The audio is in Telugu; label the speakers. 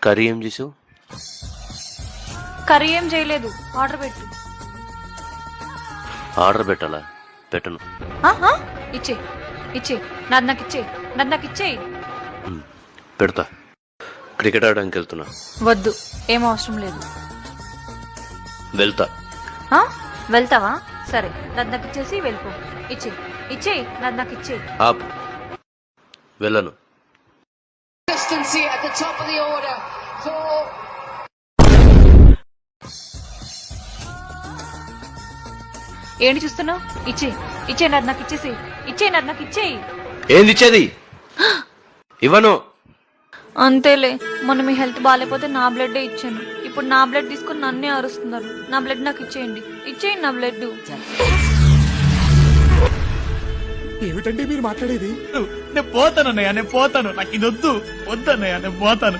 Speaker 1: కర్రీ ఏం చేసావు?
Speaker 2: కర్రీ ఏం చేయలేదు, ఆర్డర్ పెట్టు.
Speaker 1: ఆర్డర్ పెట్టాలా? పెట్టను.
Speaker 2: ఇచ్చే ఇచ్చే నాది నాకు ఇచ్చే, నాది నాకు ఇచ్చేయి.
Speaker 1: పెడతా. క్రికెట్ ఆడడానికి వెళ్తున్నా.
Speaker 2: వద్దు, ఏం అవసరం లేదు.
Speaker 1: వెళ్తా.
Speaker 2: వెళ్తావా? సరే, నాది నాకు ఇచ్చేసి వెళ్ళిపో. ఇచ్చే ఇచ్చే నాది నాకు ఇచ్చే.
Speaker 1: ఆపు. వెళ్ళను.
Speaker 2: ఏంటి చూస్తున్నావు? ఇచ్చే ఇచ్చే నాది నాకు ఇచ్చేసి. ఇచ్చే నాది నాకు ఇచ్చేయి.
Speaker 1: ఏంది ఇచ్చేది? ఇవ్వను.
Speaker 2: అంతేలే, మొన్న మీ హెల్త్ బాగాలేకపోతే నా బ్లడ్ ఇచ్చాను. ఇప్పుడు నా బ్లడ్ తీసుకుని నన్నే అరుస్తున్నారు. నా బ్లడ్ నాకు ఇచ్చేయండి, ఇచ్చేయండి నా బ్లడ్.
Speaker 3: ఏమిటండి మీరు మాట్లాడేది?
Speaker 4: నేను పోతాను అన్నయ్య, నేను పోతాను. నాకు ఇది వద్దన్నయ్య, నేను పోతాను.